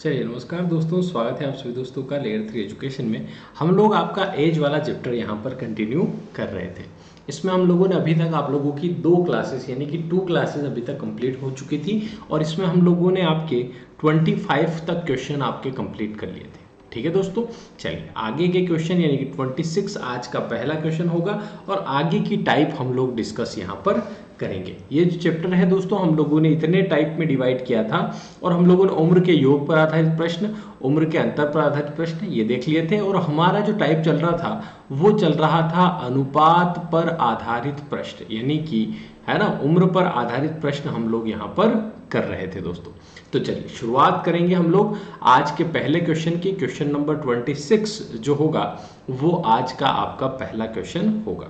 चलिए नमस्कार दोस्तों, स्वागत है आप सभी दोस्तों का लेयर 3 एजुकेशन में। हम लोग आपका एज वाला चैप्टर यहाँ पर कंटिन्यू कर रहे थे। इसमें हम लोगों ने अभी तक आप लोगों की 2 क्लासेस यानी कि 2 क्लासेस अभी तक कंप्लीट हो चुकी थी और इसमें हम लोगों ने आपके 25 तक क्वेश्चन आपके कंप्लीट कर लिए थे। ठीक है दोस्तों, चलिए आगे के क्वेश्चन यानी कि 26 आज का पहला क्वेश्चन होगा और आगे की टाइप हम लोग डिस्कस यहाँ पर करेंगे। ये जो चैप्टर है दोस्तों हम लोगों ने इतने टाइप में डिवाइड किया था और हम लोगों ने उम्र के योग पर आधारित प्रश्न, उम्र के अंतर पर आधारित प्रश्न ये देख लिए थे और हमारा जो टाइप चल रहा था वो चल रहा था अनुपात पर आधारित प्रश्न, यानी कि है ना उम्र पर आधारित प्रश्न हम लोग यहाँ पर कर रहे थे दोस्तों। तो चलिए शुरुआत करेंगे हम लोग आज के पहले क्वेश्चन की। क्वेश्चन नंबर 26 जो होगा वो आज का आपका पहला क्वेश्चन होगा।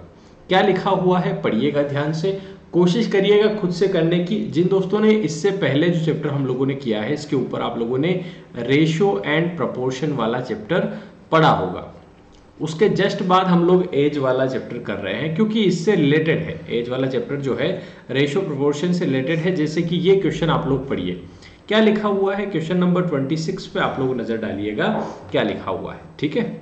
क्या लिखा हुआ है पढ़िएगा ध्यान से, कोशिश करिएगा खुद से करने की। जिन दोस्तों ने इससे पहले जो चैप्टर हम लोगों ने किया है इसके ऊपर आप लोगों ने रेशो एंड प्रपोर्शन वाला चैप्टर पढ़ा होगा, उसके जस्ट बाद हम लोग एज वाला चैप्टर कर रहे हैं क्योंकि इससे रिलेटेड है। एज वाला चैप्टर जो है रेशो प्रोपोर्शन से रिलेटेड है। जैसे कि ये क्वेश्चन आप लोग पढ़िए, क्या लिखा हुआ है क्वेश्चन नंबर 26 पे आप लोग नजर डालिएगा क्या लिखा हुआ है। ठीक है,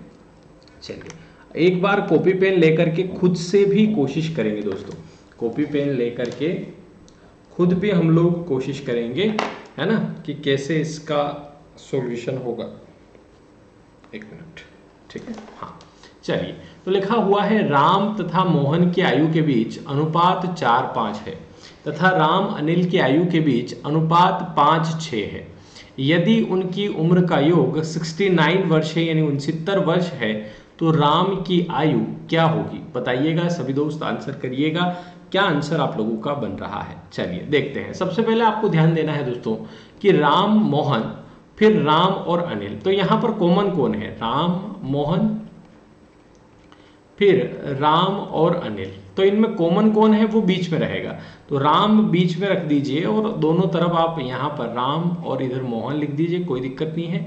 चलिए एक बार कॉपी पेन लेकर के खुद से भी कोशिश करेंगे दोस्तों, कॉपी पेन लेकर के खुद भी हम लोग कोशिश करेंगे है ना कि कैसे इसका सॉल्यूशन होगा। एक मिनट, ठीक है, हाँ चलिए। तो लिखा हुआ है राम तथा मोहन की आयु के बीच अनुपात 4:5 है तथा राम अनिल की आयु के बीच अनुपात 5:6 है। यदि उनकी उम्र का योग 69 वर्ष है यानी 69 वर्ष है तो राम की आयु क्या होगी? बताइएगा सभी दोस्त, आंसर करिएगा क्या आंसर आप लोगों का बन रहा है। चलिए देखते हैं। सबसे पहले आपको ध्यान देना है दोस्तों कि राम मोहन फिर राम और अनिल, तो यहां पर कॉमन कौन है? राम मोहन फिर राम और अनिल, तो इनमें कॉमन कौन है वो बीच में रहेगा। तो राम बीच में रख दीजिए और दोनों तरफ आप यहाँ पर राम और इधर मोहन लिख दीजिए, कोई दिक्कत नहीं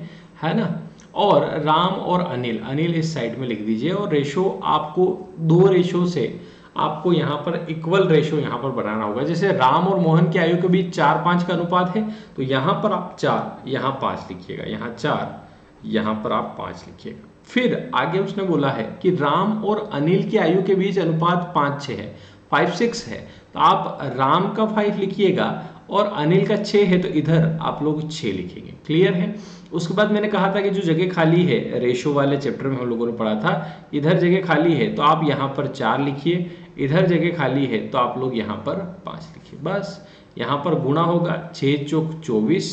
है ना। और राम और अनिल, अनिल इस साइड में लिख दीजिए और रेशो आपको 2 रेशो से आपको यहाँ पर इक्वल रेशो यहाँ पर बनाना होगा। जैसे राम और मोहन की आयु के बीच 4:5 का अनुपात है तो यहाँ पर आप 4 यहाँ 5 लिखिएगा, यहाँ 4 यहाँ पर आप 5 लिखिएगा। फिर आगे उसने बोला है कि राम और अनिल की आयु के बीच अनुपात 5:6 है, 5:6 है, तो आप राम का 5 लिखिएगा और अनिल का 6 है तो इधर आप लोग 6 लिखेंगे। क्लियर है। उसके बाद मैंने कहा था कि जो जगह खाली है रेशो वाले चैप्टर में हम लोगों ने पढ़ा था, इधर जगह खाली है तो आप यहाँ पर 4 लिखिए, इधर जगह खाली है तो आप लोग यहाँ पर 5 लिखिए। बस यहाँ पर गुणा होगा 6 चौक 24,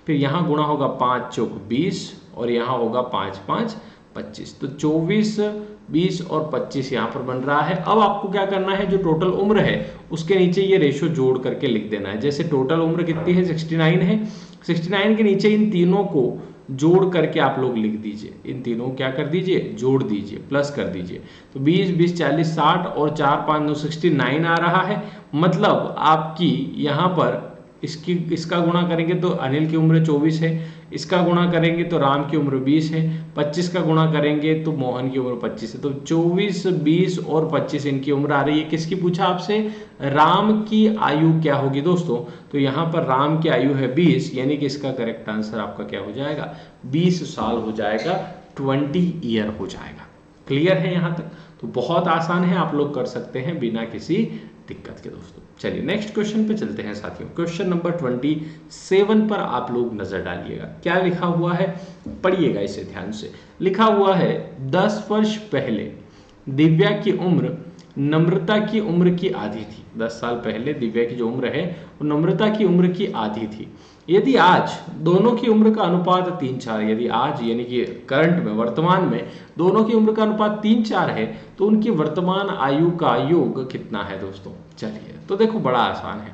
फिर यहाँ गुणा होगा 5 चौक 20 और यहाँ होगा 5 5 25। तो 24 20 और 25 यहाँ पर बन रहा है। अब आपको क्या करना है, जो टोटल उम्र है उसके नीचे ये रेशो जोड़ करके लिख देना है। जैसे टोटल उम्र कितनी है? 69 है, 69 के नीचे इन तीनों को जोड़ करके आप लोग लिख दीजिए। इन तीनों को क्या कर दीजिए? जोड़ दीजिए, प्लस कर दीजिए। तो 20 20 40 60 और 4 5 9 69 आ रहा है। मतलब आपकी यहाँ पर इसका गुणा करेंगे तो अनिल की उम्र 24 है, इसका गुणा करेंगे तो राम की उम्र 20 है, 25 का गुणा करेंगे तो मोहन की उम्र 25 है। तो 24 20 और 25 इनकी उम्र आ रही है। किसकी पूछा आपसे? राम की आयु क्या होगी दोस्तों? तो यहाँ पर राम की आयु है 20, यानी कि इसका करेक्ट आंसर आपका क्या हो जाएगा? 20 साल हो जाएगा, 20 ईयर हो जाएगा। क्लियर है यहाँ तक? तो बहुत आसान है, आप लोग कर सकते हैं बिना किसी दिक्कत के दोस्तों। चलिए नेक्स्ट क्वेश्चन पे चलते हैं साथियों। क्वेश्चन नंबर 27 पर आप लोग नजर डालिएगा क्या लिखा हुआ है, पढ़िएगा इसे ध्यान से। लिखा हुआ है 10 वर्ष पहले दिव्या की उम्र नम्रता की उम्र की आधी थी। 10 साल पहले दिव्या की जो उम्र है वो नम्रता की उम्र की आधी थी। यदि आज दोनों की उम्र का अनुपात 3:4, यदि आज यानी कि करंट में वर्तमान में दोनों की उम्र का अनुपात 3:4 है तो उनकी वर्तमान आयु का योग कितना है दोस्तों? चलिए तो देखो बड़ा आसान है।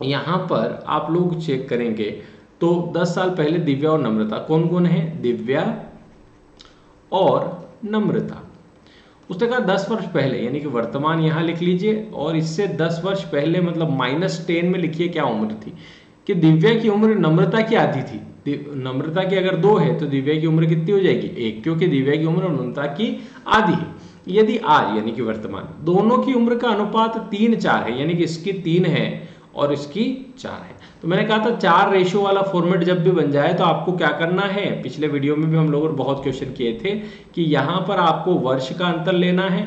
यहाँ पर आप लोग चेक करेंगे तो 10 साल पहले दिव्या और नम्रता, कौन कौन है? दिव्या और नम्रता। उसने कहा 10 वर्ष पहले, यानी कि वर्तमान यहाँ लिख लीजिए और इससे 10 वर्ष पहले मतलब -10 में लिखिए क्या उम्र थी। कि दिव्या की उम्र नम्रता की आधी थी। नम्रता की अगर 2 है तो दिव्या की उम्र कितनी हो जाएगी? 1, क्योंकि दिव्या की उम्र नम्रता की आधी है। यदि आज यानी कि वर्तमान दोनों की उम्र का अनुपात 3:4 है, यानी कि इसकी 3 है और इसकी 4 है, तो मैंने कहा था 4 रेशियो वाला फॉर्मेट जब भी बन जाए तो आपको क्या करना है, पिछले वीडियो में भी हम लोगों ने बहुत क्वेश्चन किए थे कि यहाँ पर आपको वर्ष का अंतर लेना है,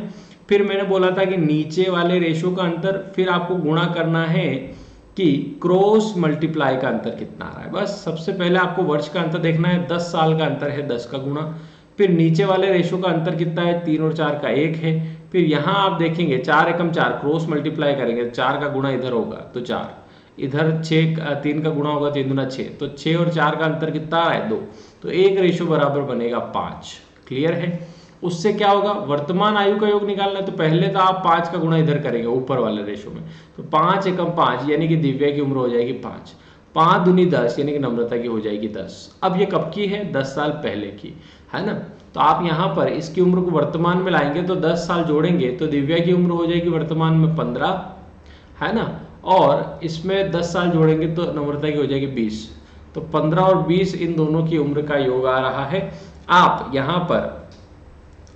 फिर मैंने बोला था कि नीचे वाले रेशियो का अंतर, फिर आपको गुणा करना है कि क्रॉस मल्टीप्लाई का अंतर कितना आ रहा है। बस सबसे पहले आपको वर्ष का अंतर देखना है, 10 साल का अंतर है 10 का गुणा, फिर नीचे वाले रेशियो का अंतर कितना है 3 और 4 का 1 है, फिर यहाँ आप देखेंगे 4 एकम 4 क्रॉस मल्टीप्लाई करेंगे, 4 का गुणा इधर होगा तो 4, इधर 6 3 का गुणा होगा 3 दूना 6, तो 6 और 4 का अंतर कितना आ रहा है 2, तो एक रेशियो बराबर बनेगा 5। क्लियर है। उससे क्या होगा, वर्तमान आयु का योग निकालना है तो पहले तो आप 5 का गुणा इधर करेंगे ऊपर वाले रेशो में, तो 5 एकम 5 यानी कि दिव्या की उम्र हो जाएगी 5, 5 दूनी 10 यानी कि नम्रता की हो जाएगी 10। अब ये कब की है, 10 साल पहले की है ना। तो आप यहाँ पर इसकी उम्र को वर्तमान में लाएंगे तो 10 साल जोड़ेंगे तो दिव्या की उम्र हो जाएगी वर्तमान में 15 है ना, और इसमें 10 साल जोड़ेंगे तो नम्रता की हो जाएगी 20, तो 15 और 20 इन दोनों की उम्र का योग आ रहा है। आप यहाँ पर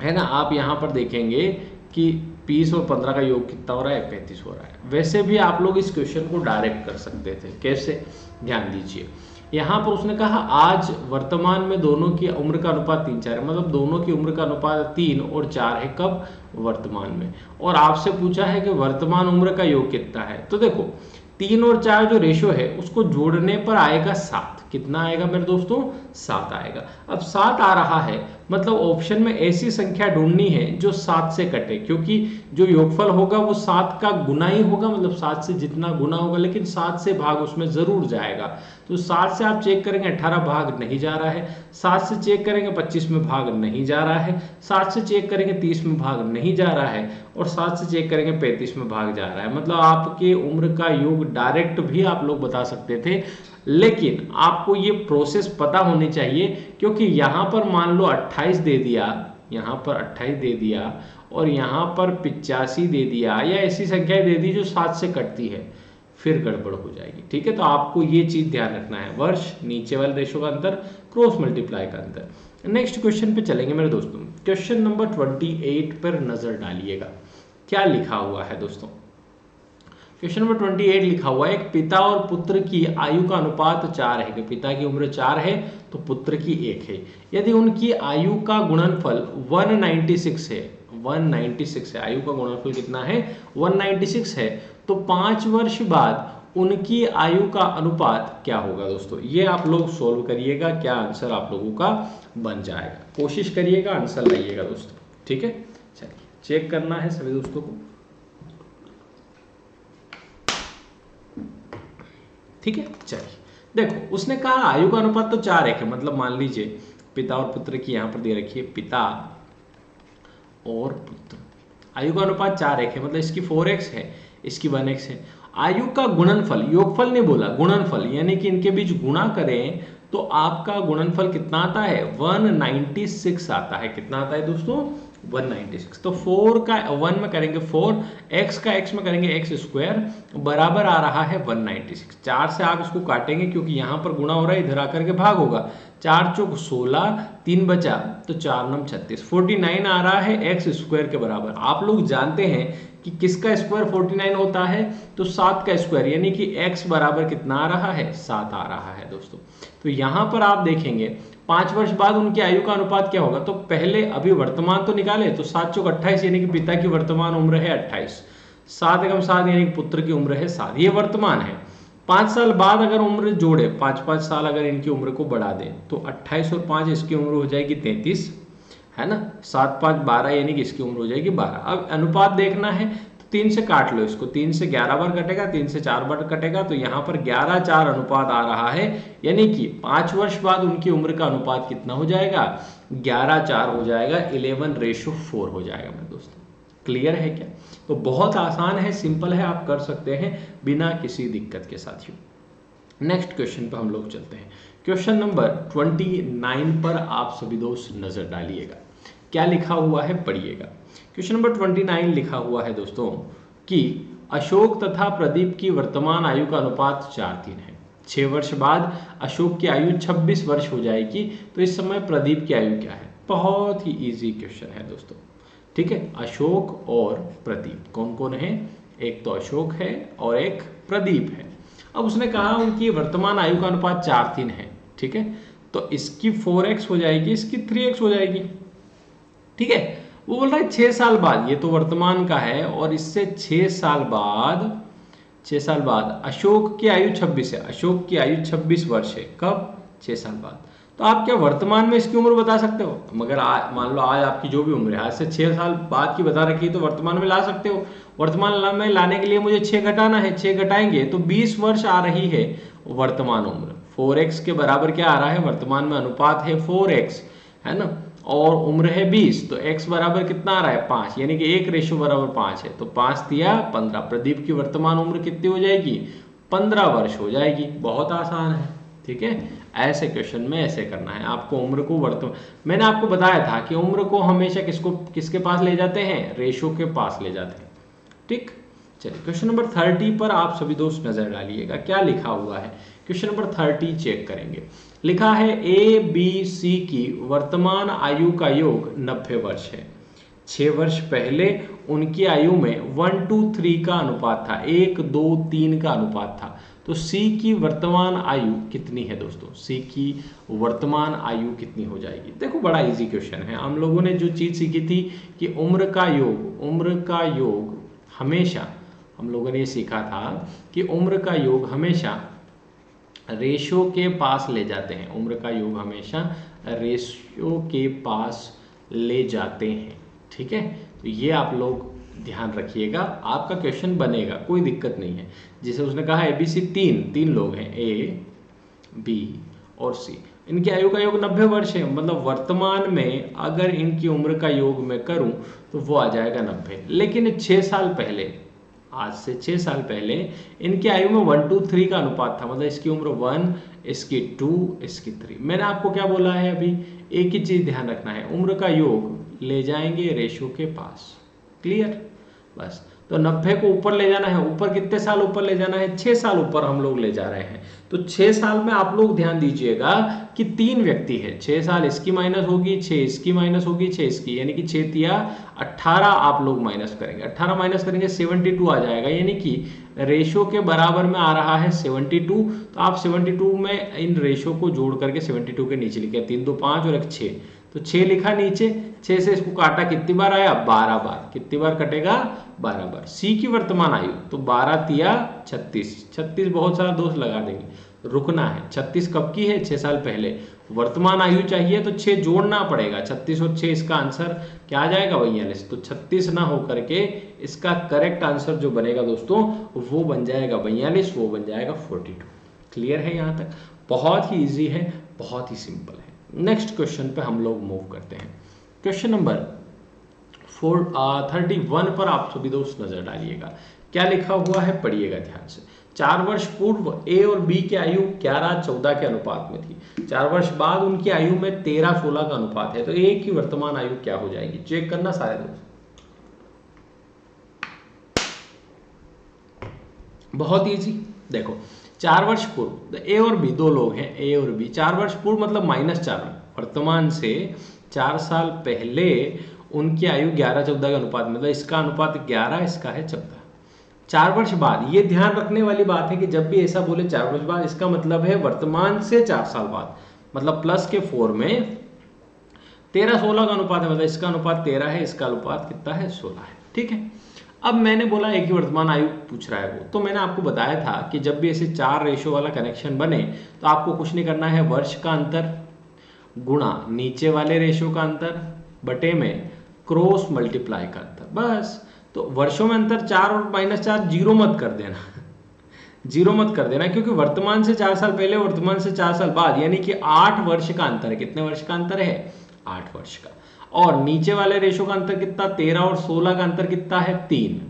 है ना, आप यहाँ पर देखेंगे कि 20 और 15 का योग कितना हो रहा है, 35 हो रहा है। वैसे भी आप लोग इस क्वेश्चन को डायरेक्ट कर सकते थे, कैसे, ध्यान दीजिए। यहाँ पर उसने कहा आज वर्तमान में दोनों की उम्र का अनुपात 3-4 है, मतलब दोनों की उम्र का अनुपात 3 और 4 है, कब, वर्तमान में। और आपसे पूछा है कि वर्तमान उम्र का योग कितना है, तो देखो 3 और 4 जो रेशो है उसको जोड़ने पर आएगा 7, कितना आएगा मेरे दोस्तों, 7 आएगा। अब 7 आ रहा है मतलब ऑप्शन में ऐसी संख्या ढूंढनी है जो 7 से कटे, क्योंकि जो योगफल होगा वो 7 का गुना ही होगा, मतलब 7 से जितना गुना होगा, लेकिन 7 से भाग उसमें जरूर जाएगा। तो 7 से आप चेक करेंगे 18 भाग नहीं जा रहा है, 7 से चेक करेंगे 25 में भाग नहीं जा रहा है, 7 से चेक करेंगे 30 में भाग नहीं जा रहा है, और 7 से चेक करेंगे 35 में भाग जा रहा है। मतलब आपके उम्र का योग डायरेक्ट भी आप लोग बता सकते थे, लेकिन आपको ये प्रोसेस पता होनी चाहिए, क्योंकि यहाँ पर मान लो 28 दे दिया, यहाँ पर 28 दे दिया और यहाँ पर 85 दे दिया, या ऐसी संख्याएं दे दी जो 7 से कटती है, फिर गड़बड़ हो जाएगी। ठीक है, तो आपको ये चीज ध्यान रखना है, वर्ष, नीचे वाले रेशो का अंतर, क्रॉस मल्टीप्लाई का अंतर। नेक्स्ट क्वेश्चन पे चलेंगे मेरे दोस्तों, क्वेश्चन नंबर 28 पर नजर डालिएगा, क्या लिखा हुआ है दोस्तों। क्वेश्चन नंबर 28 लिखा हुआ है, एक पिता और पुत्र की आयु का अनुपात 4 है, कि पिता की उम्र 4 है तो पुत्र की 1 है। यदि उनकी आयु का गुणनफल 196 है, 196 है, आयु का गुणनफल कितना है, 196 है, तो 5 वर्ष बाद उनकी आयु का अनुपात क्या होगा दोस्तों। ये आप लोग सोल्व करिएगा, क्या आंसर आप लोगों का बन जाएगा, कोशिश करिएगा, आंसर लाइएगा दोस्तों। ठीक है, चलिए चेक करना है सभी दोस्तों को। ठीक है, चलिए देखो, उसने कहा आयु का अनुपात तो 4 है, मतलब मान लीजिए पिता और पुत्र की यहाँ पर दे रखी है, पिता और पुत्र, आयु का अनुपात 4 है, मतलब इसकी 4x है, इसकी 1x है। आयु का गुणनफल, योगफल नहीं बोला, गुणनफल, यानी कि इनके बीच गुणा करें तो आपका गुणनफल कितना आता है, 196 आता है। कितना आता है दोस्तों, 196। तो 4 का 1 में करेंगे 4, x का x में करेंगे x स्क्वायर, बराबर आ रहा है 196। 4 से आप इसको काटेंगे क्योंकि यहाँ पर गुणा हो रहा है, इधर आकर के भाग होगा, 4 चौक 16, 3 बचा तो 4 9 36, 49 आ रहा है x स्क्वायर के बराबर। आप लोग जानते हैं कि किसका स्क्वायर 49 होता है, तो 7 का स्क्वायर, यानी कि x बराबर कितना आ रहा है, 7 आ रहा है दोस्तों। तो यहाँ पर आप देखेंगे 5 वर्ष बाद उनकी आयु का अनुपात क्या होगा, तो पहले अभी वर्तमान तो निकाले, तो 7 चौक 28 यानी कि पिता की वर्तमान उम्र है 28, 7 एकम 7 यानी कि पुत्र की उम्र है 7, ये वर्तमान है। 5 साल बाद अगर उम्र जोड़े, 5-5 साल अगर इनकी उम्र को बढ़ा दें, तो 28 और 5 इसकी उम्र हो जाएगी 33, है ना, 7 5 12 यानी कि इसकी उम्र हो जाएगी 12। अब अनुपात देखना है तो 3 से काट लो इसको, 3 से 11 बार कटेगा, 3 से 4 बार कटेगा, तो यहाँ पर 11-4 अनुपात आ रहा है, यानी कि 5 वर्ष बाद उनकी उम्र का अनुपात कितना हो जाएगा, 11-4 हो जाएगा, 11:4 हो जाएगा मेरे दोस्तों। क्लियर है क्या, तो बहुत आसान है, सिंपल है, आप कर सकते हैं बिना किसी दिक्कत के साथियों। नेक्स्ट क्वेश्चन पर हम लोग चलते हैं, क्वेश्चन नंबर 29 पर आप सभी दोस्त नजर डालिएगा, क्या लिखा हुआ है पढ़िएगा। क्वेश्चन नंबर 29 लिखा हुआ है दोस्तों कि अशोक तथा प्रदीप की वर्तमान आयु का अनुपात 4:3 है। 6 वर्ष बाद अशोक की आयु 26 वर्ष हो जाएगी, तो इस समय प्रदीप की आयु क्या है। बहुत ही इजी क्वेश्चन है दोस्तों। ठीक है, अशोक और प्रदीप कौन कौन है, एक तो अशोक है और एक प्रदीप है। अब उसने कहा उनकी वर्तमान आयु का अनुपात 4:3 है, ठीक है, तो इसकी 4x हो जाएगी, इसकी 3x हो जाएगी, ठीक है। वो बोल रहा है 6 साल बाद, ये तो वर्तमान का है, और इससे 6 साल बाद, 6 साल बाद अशोक की आयु 26 है, अशोक की आयु 26 वर्ष है, कब? 6 साल बाद। तो आप क्या वर्तमान में इसकी उम्र बता सकते हो? मगर मान लो आज आपकी जो भी उम्र है, आज से 6 साल बाद की बता रखी है, तो वर्तमान में ला सकते हो। वर्तमान में लाने के लिए मुझे 6 घटाना है, 6 घटाएंगे तो 20 वर्ष आ रही है वर्तमान उम्र। 4x के बराबर क्या आ रहा है? वर्तमान में अनुपात है 4x, है ना, और उम्र है 20, तो x बराबर कितना आ रहा है? 5, यानी कि 1:5 है, तो 5 दिया 15। प्रदीप की वर्तमान उम्र कितनी हो जाएगी? 15 वर्ष हो जाएगी। बहुत आसान है, ठीक है। ऐसे क्वेश्चन में ऐसे करना है आपको। उम्र को वर्तमान, मैंने आपको बताया था कि उम्र को हमेशा किसके पास ले जाते हैं? रेशो के पास ले जाते हैं, ठीक। चलिए क्वेश्चन नंबर 30 पर आप सभी दोस्त नजर डालिएगा, क्या लिखा हुआ है। क्वेश्चन नंबर 30 चेक करेंगे। लिखा है ए बी सी की वर्तमान आयु का योग 90 वर्ष है। 6 वर्ष पहले उनकी आयु में 1 to 3 का अनुपात था, 1 2 3 का अनुपात था। तो सी की वर्तमान आयु कितनी है दोस्तों? सी की वर्तमान आयु कितनी हो जाएगी? देखो बड़ा इजी क्वेश्चन है। हम लोगों ने जो चीज सीखी थी कि उम्र का योग हमेशा, हम लोगों ने ये सीखा था कि उम्र का योग हमेशा रेशो के पास ले जाते हैं। उम्र का योग हमेशा रेशो के पास ले जाते हैं, ठीक है। तो ये आप लोग ध्यान रखिएगा, आपका क्वेश्चन बनेगा, कोई दिक्कत नहीं है। जैसे उसने कहा ए बी सी तीन लोग हैं, ए बी और सी, इनकी आयु का योग 90 वर्ष है। मतलब वर्तमान में अगर इनकी उम्र का योग मैं करूं तो वो आ जाएगा 90। लेकिन 6 साल पहले, आज से 6 साल पहले इनकी आयु में 1 to 3 का अनुपात था। मतलब इसकी उम्र 1, इसकी 2, इसकी 3। मैंने आपको क्या बोला है अभी? एक ही चीज ध्यान रखना है, उम्र का योग ले जाएंगे रेशो के पास। क्लियर? बस। तो 90 को ऊपर ले जाना है। ऊपर कितने साल ऊपर ले जाना है? 6 साल ऊपर हम लोग ले जा रहे हैं। तो 6 साल में आप लोग ध्यान दीजिएगा कि 3 व्यक्ति है। 6 साल इसकी माइनस होगी, 6 इसकी माइनस होगी, 6 इसकी, यानी कि 6 तिया 18 आप लोग माइनस करेंगे। 18 माइनस करेंगे 72 आ जाएगा, यानी कि रेशो के बराबर में आ रहा है 72। तो आप 72 में इन रेशो को जोड़ करके 72 के नीचे लिखे, 3 2 5 और 1 6, तो 6 लिखा नीचे। 6 से इसको काटा, कितनी बार आया? 12 बार। कितनी बार कटेगा? 12 बार। सी की वर्तमान आयु, तो 12 तिया 36, 36 बहुत सारा दोस्त लगा देंगे, रुकना है। 36 कब की है? 6 साल पहले। वर्तमान आयु चाहिए तो 6 जोड़ना पड़ेगा। 36 और 6, इसका आंसर क्या आ जाएगा? 42। तो 36 ना होकर के इसका करेक्ट आंसर जो बनेगा दोस्तों वो बन जाएगा 42, वो बन जाएगा 42। क्लियर है यहाँ तक? बहुत ही ईजी है, बहुत ही सिंपल है। नेक्स्ट क्वेश्चन पे हम लोग मूव करते हैं। क्वेश्चन नंबर 31 पर आप सभी दोस्त नजर डालिएगा, क्या लिखा हुआ है पढ़िएगा ध्यान से। 4 वर्ष पूर्व ए और बी की आयु 11-14 के अनुपात में थी। 4 वर्ष बाद उनकी आयु में 13-16 का अनुपात है। तो ए की वर्तमान आयु क्या हो जाएगी? चेक करना सारे दोस्त। बहुत इजी। देखो 4 वर्ष पूर्व ए और बी, दो लोग हैं, ए और बी। 4 वर्ष पूर्व मतलब -4, वर्तमान से 4 साल पहले उनकी आयु 11-14 का अनुपात, मतलब इसका अनुपात 11, इसका है 14। 4 वर्ष बाद, ये ध्यान रखने वाली बात है कि जब भी ऐसा बोले 4 वर्ष बाद, इसका मतलब है वर्तमान से 4 साल बाद, मतलब प्लस के 4 में 13-16 का अनुपात है। मतलब इसका अनुपात 13 है, इसका अनुपात कितना है? 16 है, ठीक है। अब मैंने बोला एक ही वर्तमान आयु पूछ रहा है वो, तो मैंने आपको बताया था कि जब भी ऐसे 4 रेशो वाला कनेक्शन बने तो आपको कुछ नहीं करना है, वर्ष का अंतर गुणा नीचे वाले रेशो का अंतर बटे में क्रॉस मल्टीप्लाई का अंतर, बस। तो वर्षों में अंतर 4 और -4 जीरो मत कर देना जीरो मत कर देना, क्योंकि वर्तमान से 4 साल पहले, वर्तमान से 4 साल बाद, यानी कि 8 वर्ष का अंतर है। कितने वर्ष का अंतर है? 8 वर्ष का। और नीचे वाले रेशो का अंतर कितना? 13 और 16 का अंतर कितना है? 3।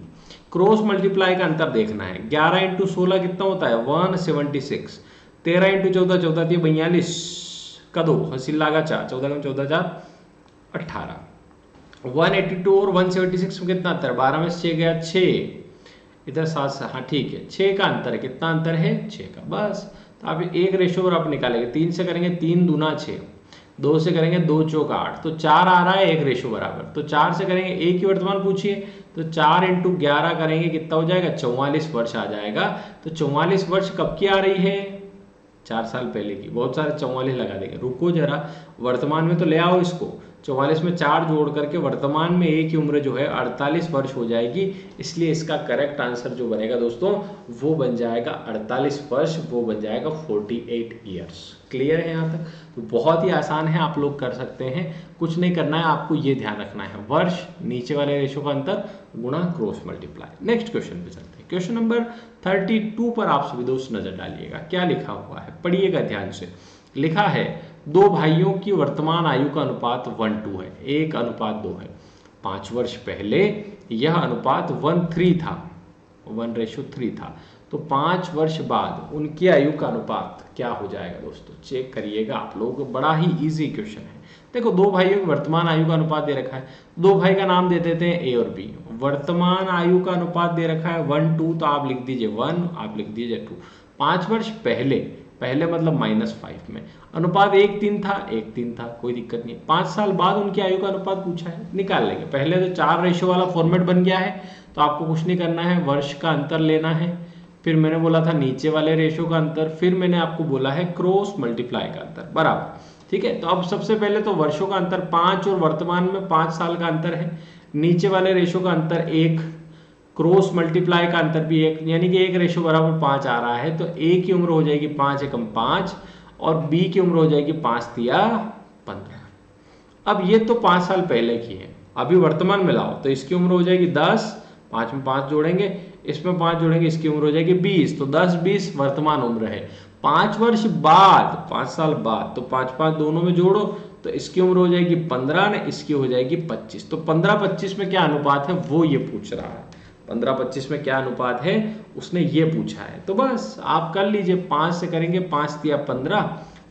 क्रॉस मल्टीप्लाई का अंतर देखना है। 11 × 16 कितना होता है? 176। 13 × 14, 14 × 42 का 2, हसील लागा 4, 14 × 14 4 18। 182 और 176 में कितना अंतर? 12 में 6 गया 6, इधर 7 से, हाँ ठीक है, 6 का अंतर है। कितना अंतर है? 6 का, बस। तो आप एक रेशो और आप निकालेंगे, 3 से करेंगे, 3 दूना 6, 2 से करेंगे 2 चौक 8, तो 4 आ रहा है, एक रेशो बराबर। तो 4 से करेंगे, एक की वर्तमान पूछिए, तो 4 इंटू 11 करेंगे, कितना हो जाएगा, 44 वर्ष आ जाएगा। तो 44 वर्ष कब की आ रही है, 4 साल पहले की। बहुत सारे 44 लगा देंगे, रुको जरा, वर्तमान में तो ले आओ इसको। 44 में 4 जोड़ करके वर्तमान में एक की उम्र जो है 48 वर्ष हो जाएगी। इसलिए इसका करेक्ट आंसर जो बनेगा दोस्तों, वो बन जाएगा 48 वर्ष, वो बन जाएगा 48 ईयर्स। क्लियर है यहाँ तक? तो बहुत ही आसान है, आप लोग कर सकते हैं। कुछ नहीं करना है, आपको ये ध्यान रखना है, वर्ष नीचे वाले रेशो का अंतर गुणा क्रॉस मल्टीप्लाई। नेक्स्ट क्वेश्चन पे चलते हैं। क्वेश्चन नंबर 32 पर आप सभी दोस्त नजर डालिएगा, क्या लिखा हुआ है, पढ़िएगा ध्यान से। लिखा है, 2 भाइयों की वर्तमान आयु का अनुपात 1:2 है, 1:2 है। 5 वर्ष पहले यह अनुपात 1:3 था, 1:3 था। तो 5 वर्ष बाद उनकी आयु का अनुपात क्या हो जाएगा दोस्तों, चेक करिएगा आप लोग, बड़ा ही इजी क्वेश्चन है। देखो, 2 भाइयों की वर्तमान आयु का अनुपात दे रखा है, 2 भाई का नाम दे देते हैं ए और बी। वर्तमान आयु का अनुपात दे रखा है 1:2, तो आप लिख दीजिए 1, आप लिख दीजिए 2। 5 वर्ष पहले, पहले मतलब -5 में अनुपात 1:3 था, 1:3 था, कोई दिक्कत नहीं। 5 साल बाद उनकी आयु का अनुपात पूछा है, निकाल लेंगे। पहले तो 4 रेशो वाला फॉर्मेट बन गया है, तो आपको कुछ नहीं करना है, वर्ष का अंतर लेना है। फिर मैंने बोला था नीचे वाले रेशो का अंतर, फिर मैंने आपको बोला है क्रॉस मल्टीप्लाई का अंतर, बराबर। ठीक है, तो अब सबसे पहले तो वर्षों का अंतर 5 और वर्तमान में 5 साल का अंतर है। नीचे वाले रेशो का अंतर 1, क्रॉस मल्टीप्लाई का अंतर भी 1, यानी कि 1 रेशो बराबर 5 आ रहा है। तो ए की उम्र हो जाएगी 5 एकम 5 और बी की उम्र हो जाएगी 5 तिया 15। अब ये तो 5 साल पहले की है, अभी वर्तमान में लाओ तो इसकी उम्र हो जाएगी 10, 5 में 5 जोड़ेंगे, इसमें 5 जोड़ेंगे, इसकी उम्र हो जाएगी 20। तो 10 20 वर्तमान उम्र है। 5 वर्ष बाद, 5 साल बाद, तो 5 5 दोनों में जोड़ो, तो इसकी उम्र हो जाएगी 15 ने, इसकी हो जाएगी 25। तो 15-25 में क्या अनुपात है वो ये पूछ रहा है, 15-25 में क्या अनुपात है उसने ये पूछा है। तो बस आप कर लीजिए, 5 से करेंगे, 5 तिया 15,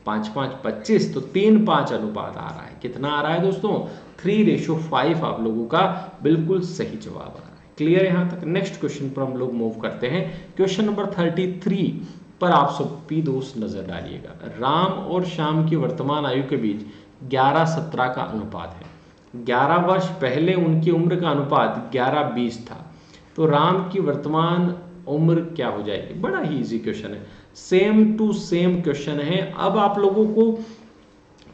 5 5 25, तो 3:5 अनुपात आ रहा है। कितना आ रहा है दोस्तों, 3:5 आप लोगों का बिल्कुल सही जवाब आ रहा है। क्लियर है यहाँ तक? नेक्स्ट क्वेश्चन पर हम लोग मूव करते हैं। क्वेश्चन नंबर 33 पर आप सभी दोस्त नजर डालिएगा। राम और श्याम की वर्तमान आयु के बीच 11-17 का अनुपात है। 11 वर्ष पहले उनकी उम्र का अनुपात 11-20 था। तो राम की वर्तमान उम्र क्या हो जाएगी? बड़ा ही इजी क्वेश्चन है, सेम टू सेम क्वेश्चन है। अब आप लोगों को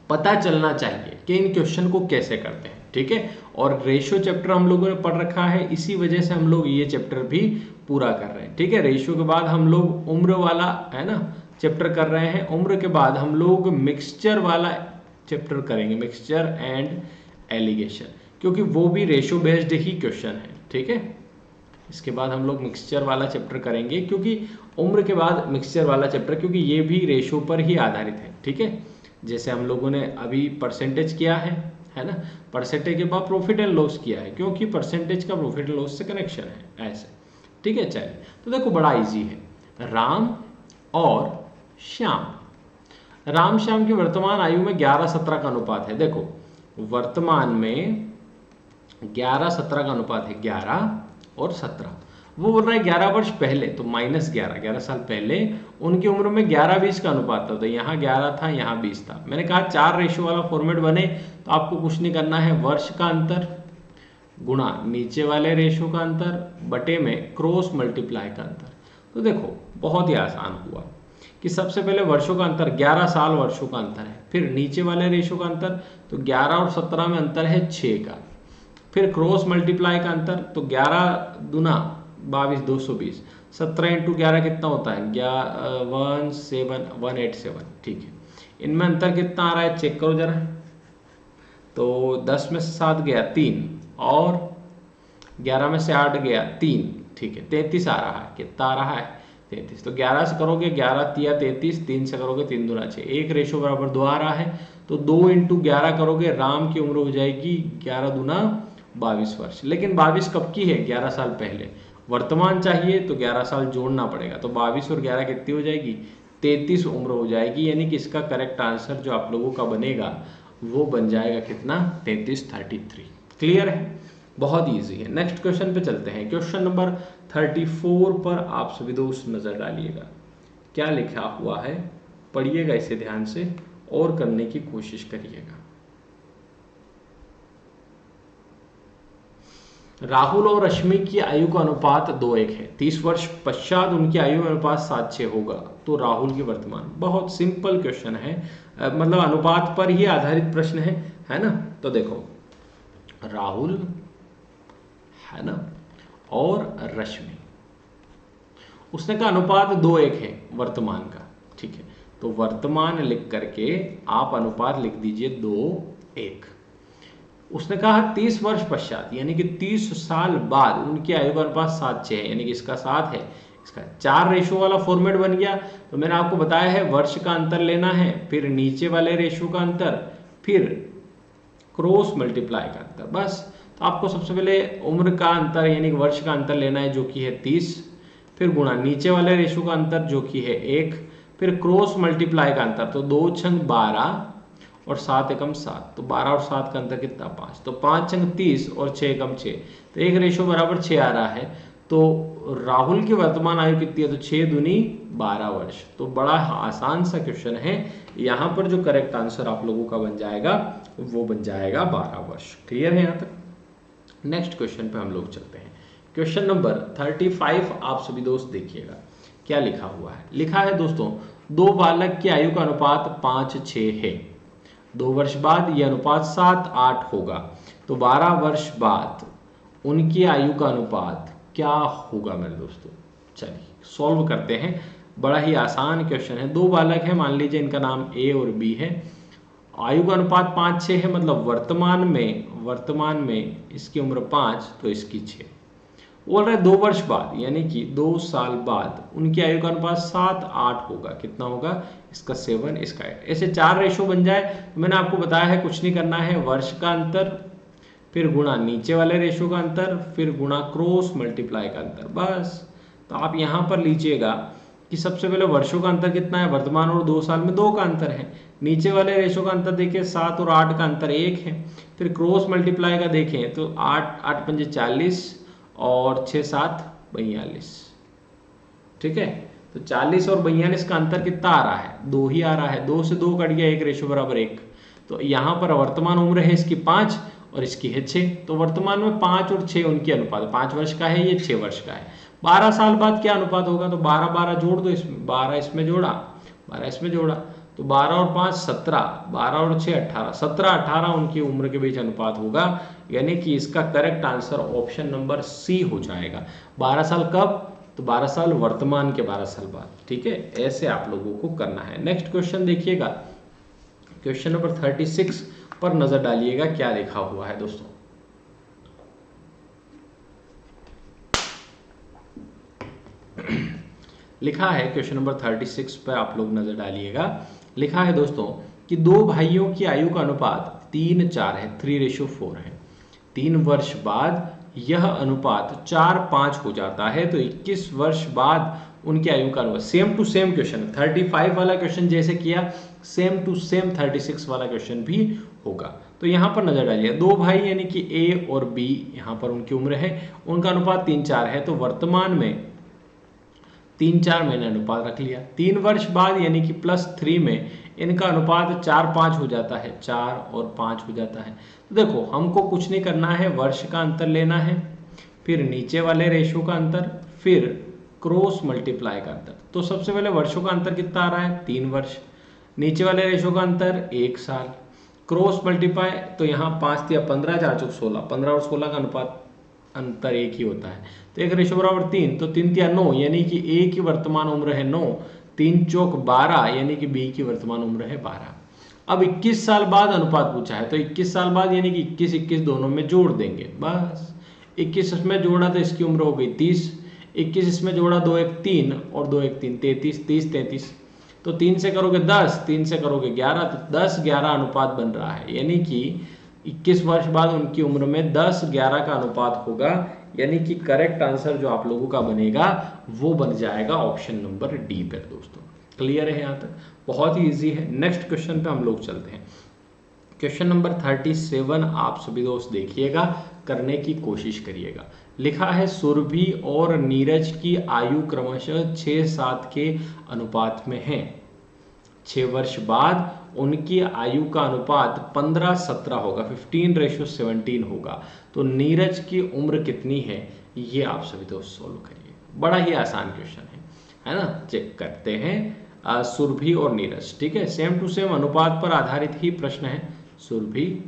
पता चलना चाहिए कि इन क्वेश्चन को कैसे करते हैं, ठीक है। और रेशियो चैप्टर हम लोगों ने पढ़ रखा है, इसी वजह से हम लोग ये चैप्टर भी पूरा कर रहे हैं, ठीक है। रेशियो के बाद हम लोग उम्र वाला, है ना, चैप्टर कर रहे हैं। उम्र के बाद हम लोग मिक्सचर वाला चैप्टर करेंगे, मिक्सचर एंड एलिगेशन, क्योंकि वो भी रेशियो बेस्ड ही क्वेश्चन है, ठीक है। इसके बाद हम लोग मिक्सचर वाला चैप्टर करेंगे, क्योंकि उम्र के बाद मिक्सचर वाला चैप्टर, क्योंकि ये भी रेशियो पर ही आधारित है, ठीक है। जैसे हम लोगों ने अभी परसेंटेज किया है ना, परसेंटेज के बाद प्रॉफिट एंड लॉस किया है, क्योंकि परसेंटेज का प्रॉफिट एंड लॉस से कनेक्शन है, ऐसे, ठीक है। चलिए, तो देखो बड़ा इजी है। राम और श्याम, राम श्याम की वर्तमान आयु में 11-17 का अनुपात है। देखो, वर्तमान में 11-17 का अनुपात है, 11 और 17। वो बोल रहा है 11 वर्ष पहले, तो -11, 11 साल पहले उनकी उम्र में 11-20 का अनुपात था। तो यहाँ 11 था, यहाँ 20 था। मैंने कहा 4 रेशियो वाला फॉर्मेट बने तो आपको कुछ नहीं करना है, वर्ष का अंतर गुणा नीचे वाले रेशियो का अंतर बटे में क्रॉस मल्टीप्लाई का अंतर। तो देखो बहुत ही आसान हुआ कि सबसे पहले वर्षों का अंतर, 11 साल वर्षों का अंतर है। फिर नीचे वाले रेशियो का अंतर, तो 11 और 17 में अंतर है 6 का। फिर क्रॉस मल्टीप्लाई का अंतर, तो 11 दूना 22, 220, 17 इंटू 11 कितना होता है, 187, ठीक है। इनमें अंतर कितना आ रहा है चेक करो जरा। तो 10 में से 7 गया 3, और 11 में से 8 गया 3, ठीक है, 33 आ रहा है। कितना आ रहा है 33। तो 11 से करोगे 11 तिया 33, 3 से करोगे 3 दूना 6, 1 रेशो बराबर 2 आ रहा है। तो 2 इंटू 11 करोगे, राम की उम्र हो जाएगी 11 दूना 22 वर्ष। लेकिन 22 कब की है, 11 साल पहले। वर्तमान चाहिए तो 11 साल जोड़ना पड़ेगा, तो 22 और 11 कितनी हो जाएगी, 33 उम्र हो जाएगी। यानी कि इसका करेक्ट आंसर जो आप लोगों का बनेगा वो बन जाएगा कितना, 33। क्लियर है, बहुत ईजी है। नेक्स्ट क्वेश्चन पे चलते हैं। क्वेश्चन नंबर 34 पर आप सभी दोस्त नजर डालिएगा, क्या लिखा हुआ है, पढ़िएगा इसे ध्यान से और करने की कोशिश करिएगा। राहुल और रश्मि की आयु का अनुपात 2:1 है। 30 वर्ष पश्चात उनकी आयु में अनुपात 7:6 होगा तो राहुल की वर्तमान। बहुत सिंपल क्वेश्चन है, मतलब अनुपात पर ही आधारित प्रश्न है ना। तो देखो राहुल है ना और रश्मि, उसने कहा अनुपात 2:1 है वर्तमान का, ठीक है। तो वर्तमान लिख करके आप अनुपात लिख दीजिए 2:1। उसने कहा 30 वर्ष पश्चात यानी कि 30 साल बाद उनकी आयु का अनुपात 7:6 है, यानी कि इसका 7 है, इसका 4 रेशो वाला फॉर्मेट बन गया। तो मैंने आपको बताया है वर्ष का अंतर लेना है, फिर नीचे वाले रेशो का अंतर, फिर क्रॉस मल्टीप्लाई का अंतर, बस। तो आपको सबसे पहले उम्र का अंतर यानी कि वर्ष का अंतर लेना है जो कि है 30, फिर गुणा नीचे वाले रेशो का अंतर जो कि है 1, फिर क्रॉस मल्टीप्लाई का अंतर, तो 2 छंग 12 और 7 एकम 7, तो 12 और 7 का अंतर कितना 5, तो 5 छंग 30 और 6 एकम 6, तो 1 रेशो बराबर 6 आ रहा है। तो राहुल की वर्तमान आयु कितनी है, तो 6 दूनी 12 वर्ष। तो बड़ा आसान सा क्वेश्चन है, यहाँ पर जो करेक्ट आंसर आप लोगों का बन जाएगा वो बन जाएगा 12 वर्ष। क्लियर है यहाँ तक? नेक्स्ट क्वेश्चन पे हम लोग चलते हैं। क्वेश्चन नंबर 35 आप सभी दोस्त देखिएगा क्या लिखा हुआ है। लिखा है दोस्तों, दो बालक की आयु का अनुपात 5:6 है। 2 वर्ष बाद यह अनुपात 7:8 होगा, तो 12 वर्ष बाद उनकी आयु का अनुपात क्या होगा मेरे दोस्तों। चलिए सॉल्व करते हैं, बड़ा ही आसान क्वेश्चन है। दो बालक है, मान लीजिए इनका नाम ए और बी है, आयु का अनुपात 5:6 है, मतलब वर्तमान में इसकी उम्र 5 तो इसकी 6। बोल रहे 2 वर्ष बाद यानी कि 2 साल बाद उनकी आयु का अनुपात 7:8 होगा। कितना होगा, इसका 7 इसका 8, ऐसे 4 रेशो बन जाए। तो मैंने आपको बताया है कुछ नहीं करना है, वर्ष का अंतर फिर गुणा नीचे वाले रेशो का अंतर फिर गुणा क्रॉस मल्टीप्लाई का अंतर, बस। तो आप यहाँ पर लीजिएगा कि सबसे पहले वर्षों का अंतर कितना है, वर्तमान और 2 साल में 2 का अंतर है। नीचे वाले रेशो का अंतर देखिए 7 और 8 का अंतर 1 है। फिर क्रॉस मल्टीप्लाई का देखें तो 8 पंजे 40 और 6 7 42, ठीक है। तो 40 और 42 का अंतर कितना आ रहा है, 2 ही आ रहा है। 2 से 2 कट गया, 1 रेशो बराबर 1। तो यहाँ पर वर्तमान उम्र है इसकी 5 और इसकी है 6। तो वर्तमान में 5 और 6 उनकी अनुपात, 5 वर्ष का है, ये 6 वर्ष का है। 12 साल बाद क्या अनुपात होगा, तो 12 12 जोड़ दो इसमें, 12 इसमें जोड़ा 12 इसमें जोड़ा, तो 12 और 5 17, 12 और 6 18, 17 18 उनकी उम्र के बीच अनुपात होगा। यानी कि इसका correct answer option number C हो जाएगा। 12 साल कब, तो 12 साल वर्तमान के 12 साल बाद, ठीक है। ऐसे आप लोगों को करना है। नेक्स्ट क्वेश्चन देखिएगा, क्वेश्चन नंबर 36 पर नजर डालिएगा क्या लिखा हुआ है दोस्तों। लिखा है क्वेश्चन नंबर 36 पर आप लोग नजर डालिएगा। लिखा है दोस्तों कि दो भाइयों की आयु का अनुपात 3:4 है, 3:4 है। 3 वर्ष बाद यह अनुपात 4:5 हो जाता है, तो 21 वर्ष बाद उनकी आयु का अनुपात। सेम टू सेम क्वेश्चन, 35 वाला क्वेश्चन जैसे किया सेम टू सेम 36 वाला क्वेश्चन भी होगा। तो यहाँ पर नजर डालिए, दो भाई यानी कि ए और बी, यहाँ पर उनकी उम्र है, उनका अनुपात 3:4 है। तो वर्तमान में 3:4 मैंने अनुपात रख लिया। 3 वर्ष बाद यानी कि +3 में इनका अनुपात 4:5 हो जाता है, 4 और 5 हो जाता है। तो देखो हमको कुछ नहीं करना है, वर्ष का अंतर लेना है, फिर नीचे वाले रेशो का अंतर, फिर क्रॉस मल्टीप्लाई का अंतर। तो सबसे पहले वर्षों का अंतर कितना आ रहा है, 3 वर्ष, नीचे वाले रेशो का अंतर 1 साल, क्रॉस मल्टीप्लाई तो यहाँ 5 या 15 4 चौक 16, 15 और 16 का अनुपात अंतर 1 ही होता है, तो 1 रेशो बराबर 3, तो 3 या 9 यानी कि ए की वर्तमान उम्र है 9, 3 चौक 12 यानी कि बी की वर्तमान उम्र है 12। अब 21 साल बाद अनुपात पूछा है, तो 21 साल बाद यानी कि 21 21 दोनों में जोड़ देंगे, बस। 21 इसमें जोड़ा तो इसकी उम्र हो गई 30, 21 इसमें जोड़ा 2 1 3 और 2 1 3 33, 30 33, तो 3 से करोगे 10, 3 से करोगे 11, तो 10 11 अनुपात बन रहा है। यानी कि 21 वर्ष बाद उनकी उम्र में 10 11 का अनुपात होगा। यानी कि करेक्ट आंसर जो आप लोगों का बनेगा वो बन जाएगा ऑप्शन नंबर डी पर दोस्तों। क्लियर है यहाँ तक, बहुत ही इजी है। नेक्स्ट क्वेश्चन पे हम लोग चलते हैं। क्वेश्चन नंबर 37 आप सभी दोस्त देखिएगा, करने की कोशिश करिएगा। लिखा है सुरभि और नीरज की आयु क्रमशः 6 7 के अनुपात में है। 6 वर्ष बाद उनकी आयु का अनुपात 15-17 होगा, 15:17 होगा। तो नीरज की उम्र कितनी है, ये आप सभी दोस्त सोल्व करिए। बड़ा ही आसान क्वेश्चन है ना। चेक करते हैं सुरभि और नीरज, ठीक है, सेम टू सेम अनुपात पर आधारित ही प्रश्न है। सुरभि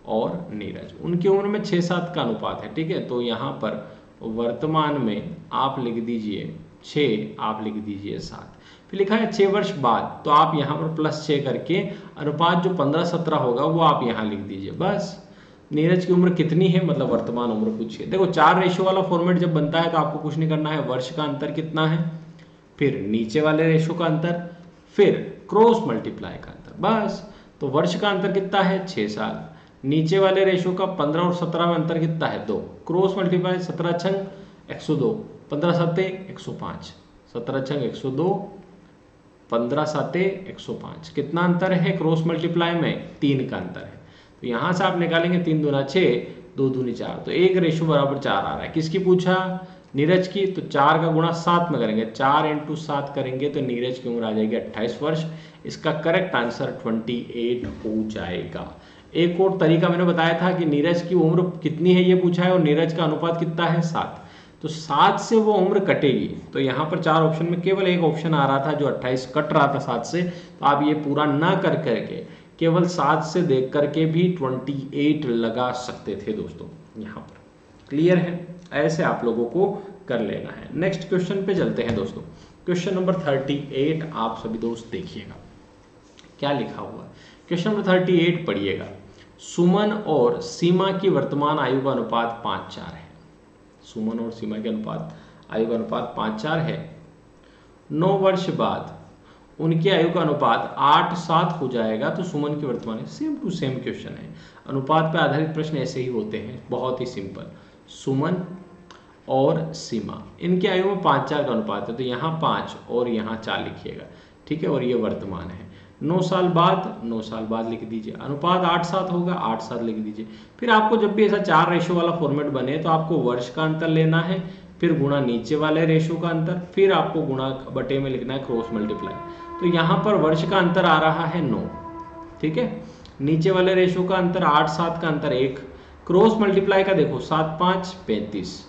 और नीरज, उनकी उम्र में 6-7 का अनुपात है, ठीक है। तो यहाँ पर वर्तमान में आप लिख दीजिए 6, आप लिख दीजिए 7, फिर लिखा है 6 वर्ष बाद, तो आप यहाँ पर +6 करके अनुपात जो 15-17 होगा वो आप यहाँ लिख दीजिए बस। नीरज की उम्र कितनी है, मतलब वर्तमान उम्र पूछिए। देखो 4 रेशो वाला फॉर्मेट जब बनता है तो आपको कुछ नहीं करना है, वर्ष का अंतर कितना है, फिर नीचे वाले रेशो का अंतर, फिर क्रॉस मल्टीप्लाई का अंतर, बस। तो वर्ष का अंतर कितना है, 6 साल, नीचे वाले रेशो का 15 और 17 में अंतर कितना है, 2, क्रॉस मल्टीप्लाई 17 छंग 102, 15 सत्ते 105, 17 छंग 102, 15 सत्ते 105, कितना अंतर है क्रॉस मल्टीप्लाई में, 3 का अंतर है। तो यहाँ से आप निकालेंगे 3 दूना 6, 2 दूनी 4, तो 1 रेशो बराबर 4 आ रहा है। किसकी पूछा, नीरज की। तो 4 का गुणा 7 में करेंगे, 4 × 7 करेंगे तो नीरज की उम्र आ जाएगी 28 वर्ष। इसका करेक्ट आंसर 28 हो जाएगा। एक और तरीका मैंने बताया था कि नीरज की उम्र कितनी है ये पूछा है और नीरज का अनुपात कितना है, 7। तो 7 से वो उम्र कटेगी, तो यहाँ पर 4 ऑप्शन में केवल एक ऑप्शन आ रहा था जो 28 कट रहा था 7 से। तो आप ये पूरा ना कर करके केवल 7 से देख करके भी 28 लगा सकते थे दोस्तों। यहाँ पर क्लियर है, ऐसे आप लोगों को कर लेना है। नेक्स्ट क्वेश्चन पे चलते हैं दोस्तों। क्वेश्चन नंबर 38 आप सभी दोस्त देखिएगा क्या लिखा हुआ है। क्वेश्चन नंबर 38 पढ़िएगा। सुमन और सीमा की वर्तमान आयु का अनुपात 5:4 है। सुमन और सीमा के अनुपात आयु का अनुपात 5:4 है। 9 वर्ष बाद उनकी आयु का अनुपात 8:7 हो जाएगा, तो सुमन की वर्तमान, सेम टू सेम क्वेश्चन है। अनुपात पर आधारित प्रश्न ऐसे ही होते हैं, बहुत ही सिंपल। सुमन और सीमा, इनकी आयु में 5:4 का अनुपात है, तो यहाँ 5 और यहाँ 4 लिखिएगा, ठीक है। और ये वर्तमान है। 9 साल बाद, 9 साल बाद लिख दीजिए। अनुपात 8:7 होगा, 8:7 लिख दीजिए। फिर आपको जब भी ऐसा 4 रेशो वाला फॉर्मेट बने तो आपको वर्ष का अंतर लेना है, फिर गुणा नीचे वाले रेशो का अंतर, फिर आपको गुणा बटे में लिखना है क्रॉस मल्टीप्लाई। तो यहाँ पर वर्ष का अंतर आ रहा है 9, ठीक है। नीचे वाले रेशो का अंतर 8-7 का अंतर 1, क्रॉस मल्टीप्लाई का देखो 7-5 35,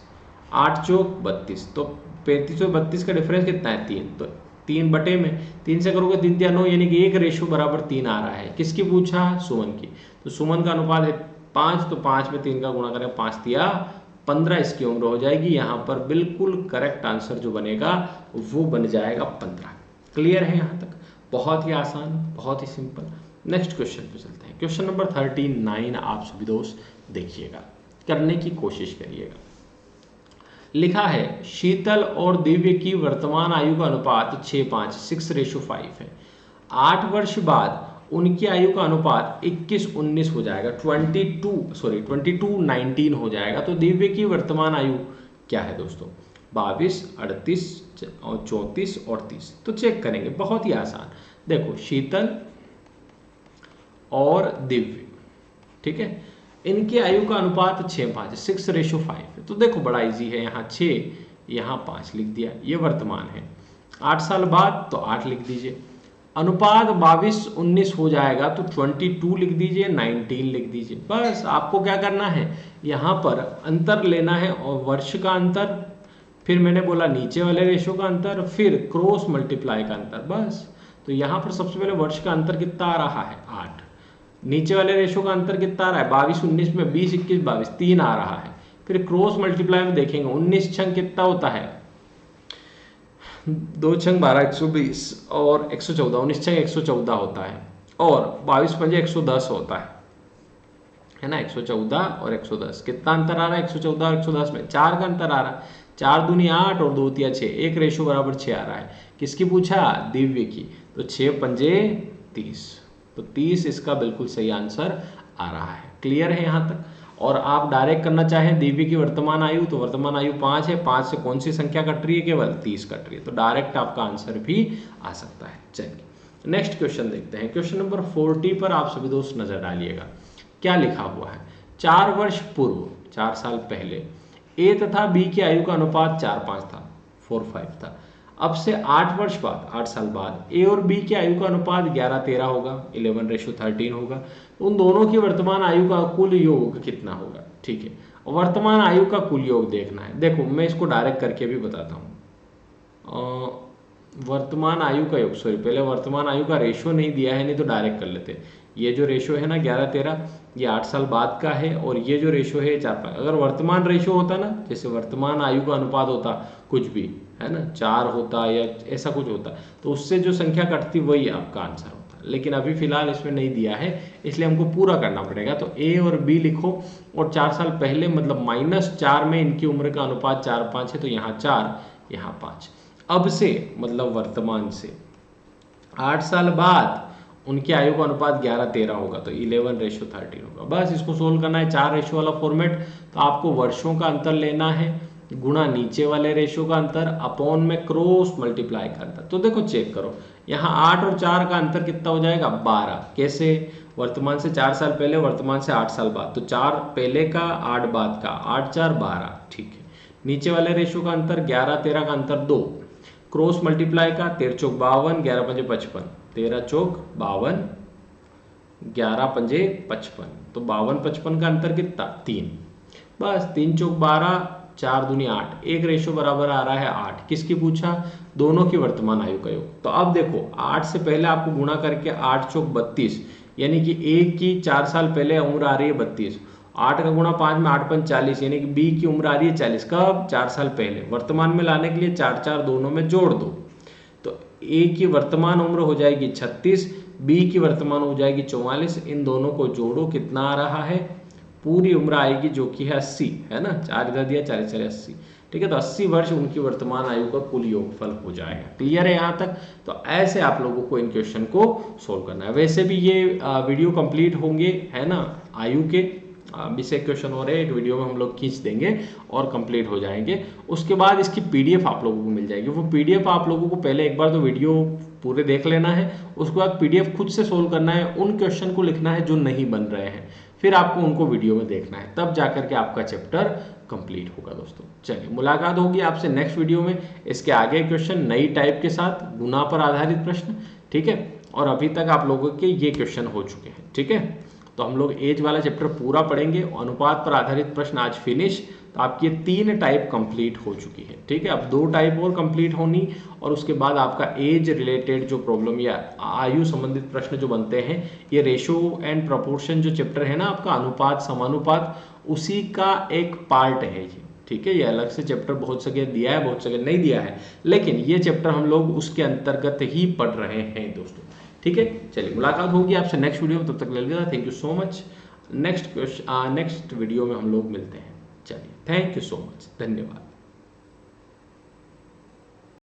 8-4 32, तो 35 और 32 का डिफरेंस कितना है, 3। तो 3 बटे में 3 से करोगे 3 × 9, यानी कि 1 रेशो बराबर 3 आ रहा है। किसकी पूछा, सुमन की। तो सुमन का अनुपात है 5, तो 5 में 3 का गुणा करें, 5 × 15 इसकी उम्र हो जाएगी। यहाँ पर बिल्कुल करेक्ट आंसर जो बनेगा वो बन जाएगा 15। क्लियर है यहाँ तक, बहुत ही आसान, बहुत ही सिंपल। नेक्स्ट क्वेश्चन पे चलते हैं। क्वेश्चन नंबर 39 आप सभी दोस्त देखिएगा, करने की कोशिश करिएगा। लिखा है शीतल और दिव्य की वर्तमान आयु का अनुपात 6:5 6:5 है। 8 वर्ष बाद उनकी आयु का अनुपात 21-19 हो जाएगा, 22-19 हो जाएगा। तो दिव्य की वर्तमान आयु क्या है दोस्तों, 22, 38 और 34 और 30। तो चेक करेंगे, बहुत ही आसान। देखो शीतल और दिव्य, ठीक है, इनकी आयु का अनुपात 6:5 6:5 है। तो देखो बड़ा इजी है, यहाँ 6 यहाँ 5 लिख दिया, ये वर्तमान है। 8 साल बाद तो 8 लिख दीजिए। अनुपात 22-19 हो जाएगा, तो 22 लिख दीजिए, 19 लिख दीजिए। बस आपको क्या करना है, यहाँ पर अंतर लेना है और वर्ष का अंतर, फिर मैंने बोला नीचे वाले रेशो का अंतर, फिर क्रॉस मल्टीप्लाई का अंतर, बस। तो यहाँ पर सबसे पहले वर्ष का अंतर कितना आ रहा है, 8। नीचे वाले रेशो का अंतर कितना आ रहा है, 22-19 में 20-21-22 3 आ रहा है। फिर क्रॉस मल्टीप्लाई में देखेंगे 19 छंग कितना होता है, 2 छंग 12 120 और 114, 19 छंग 114 होता है, और 22 पंजे 110 होता है ना। 114 और 110, कितना अंतर आ रहा है 114 और 110 में, 4 का अंतर आ रहा है। 4 दूनी 8 और 2 तिया 6, 1 रेशो बराबर 6 आ रहा है। किसकी पूछा, दिव्य की। तो 6 पंजे 30, तो 30 इसका बिल्कुल सही आंसर आ रहा है। क्लियर है यहाँ तक। और आप डायरेक्ट करना चाहें दिव्य की वर्तमान आयु, तो वर्तमान आयु 5 है, 5 से कौन सी संख्या कट रही है, केवल 30 कट रही है। तो डायरेक्ट आपका आंसर भी आ सकता है। चलिए नेक्स्ट क्वेश्चन देखते हैं। क्वेश्चन नंबर 40 पर आप सभी दोस्त नजर डालिएगा, क्या लिखा हुआ है। 4 वर्ष पूर्व, 4 साल पहले, ए तथा बी की आयु का अनुपात 4:5 था, 4:5 था। अब से 8 वर्ष बाद, 8 साल बाद ए और बी की आयु का अनुपात 11-13 होगा, 11:13 होगा। तो उन दोनों की वर्तमान आयु का कुल योग कितना होगा, ठीक है। और वर्तमान आयु का कुल योग देखना है। देखो मैं इसको डायरेक्ट करके भी बताता हूँ। वर्तमान आयु का योग, सॉरी पहले वर्तमान आयु का रेशो नहीं दिया है, नहीं तो डायरेक्ट कर लेते। ये जो रेशो है ना 11-13, ये 8 साल बाद का है, और ये जो रेशो है 4-5। अगर वर्तमान रेशो होता ना, जैसे वर्तमान आयु का अनुपात होता कुछ भी, है ना, 4 होता या ऐसा कुछ होता, तो उससे जो संख्या कटती वही आपका आंसर होता। लेकिन अभी फिलहाल इसमें नहीं दिया है, इसलिए हमको पूरा करना पड़ेगा। तो ए और बी लिखो, और 4 साल पहले मतलब -4 में इनकी उम्र का अनुपात 4-5 है, तो यहाँ 4 यहाँ 5। अब से मतलब वर्तमान से 8 साल बाद उनकी आयु का अनुपात 11-13 होगा, तो 11:13 होगा। बस इसको सोल्व करना है 4 रेशो वाला फॉर्मेट। तो आपको वर्षों का अंतर लेना है, गुणा नीचे वाले रेशो का अंतर, अपॉन में क्रॉस मल्टीप्लाई का अंतर। तो देखो चेक करो, यहाँ 8 और 4 का अंतर कितना हो जाएगा, 12। कैसे, वर्तमान से 4 साल पहले, वर्तमान से 8 साल बाद, तो 4 पहले का 8 बाद का, 8-4 12, ठीक है। नीचे वाले रेशो का अंतर 11-13 का अंतर 2, क्रॉस मल्टीप्लाई का 13 चौक 52, 11 पंजे 55, 13 चौक 52, 11 पंजे 55, तो 52-55 का अंतर कितना, 3। बस 3 चौक 12, 4 दूनी 8, एक रेशो बराबर आ रहा है 8। किसकी पूछा, दोनों की वर्तमान आयु का योग। तो अब देखो 8 से पहले आपको गुणा करके 8 चौक 32, यानी कि एक की 4 साल पहले उम्र आ रही है 32, 8 का गुणा 5 में 8 5 40, यानी कि बी की उम्र आ रही है 40। कब, 4 साल पहले। वर्तमान में लाने के लिए 4-4 दोनों में जोड़ दो, तो ए की वर्तमान उम्र हो जाएगी 36, बी की वर्तमान हो जाएगी 44। इन दोनों को जोड़ो, कितना आ रहा है, पूरी उम्र आएगी जो कि है 80, है ना, 4 इधर दिया, 4 4 80, ठीक है। तो 80 वर्ष उनकी वर्तमान आयु का कुल योगफल हो जाएगा। क्लियर है यहाँ तक। तो ऐसे आप लोगों को इन क्वेश्चन को सोल्व करना है। वैसे भी ये वीडियो कंप्लीट होंगे, है ना, आयु के 20 क्वेश्चन हो रहे हैं, एक वीडियो में हम लोग खींच देंगे और कंप्लीट हो जाएंगे। उसके बाद इसकी पीडीएफ आप लोगों को मिल जाएगी। वो पीडीएफ आप लोगों को पहले एक बार तो वीडियो पूरे देख लेना है, उसके बाद पीडीएफ खुद से सोल्व करना है, उन क्वेश्चन को लिखना है जो नहीं बन रहे हैं, फिर आपको उनको वीडियो में देखना है, तब जाकर के आपका चैप्टर कंप्लीट होगा दोस्तों। चलिए, मुलाकात होगी आपसे नेक्स्ट वीडियो में। इसके आगे क्वेश्चन नई टाइप के साथ, गुना पर आधारित प्रश्न, ठीक है। और अभी तक आप लोगों के ये क्वेश्चन हो चुके हैं, ठीक है। तो हम लोग एज वाला चैप्टर पूरा पढ़ेंगे, अनुपात पर आधारित प्रश्न आज फिनिश। तो आपकी 3 टाइप कंप्लीट हो चुकी है, ठीक है। अब 2 टाइप और कंप्लीट होनी, और उसके बाद आपका एज रिलेटेड जो प्रॉब्लम या आयु संबंधित प्रश्न जो बनते हैं, ये रेशो एंड प्रोपोर्शन जो चैप्टर है ना आपका, अनुपात समानुपात, उसी का एक पार्ट है ये, ठीक है। ये अलग से चैप्टर बहुत जगह दिया है, बहुत जगह नहीं दिया है, लेकिन ये चैप्टर हम लोग उसके अंतर्गत ही पढ़ रहे हैं दोस्तों, ठीक है। चलिए, मुलाकात होगी आपसे नेक्स्ट वीडियो में, तब तक लगेगा। Thank you so much. Next video में हम लोग मिलते हैं। चलिए, थैंक यू सो मच, धन्यवाद।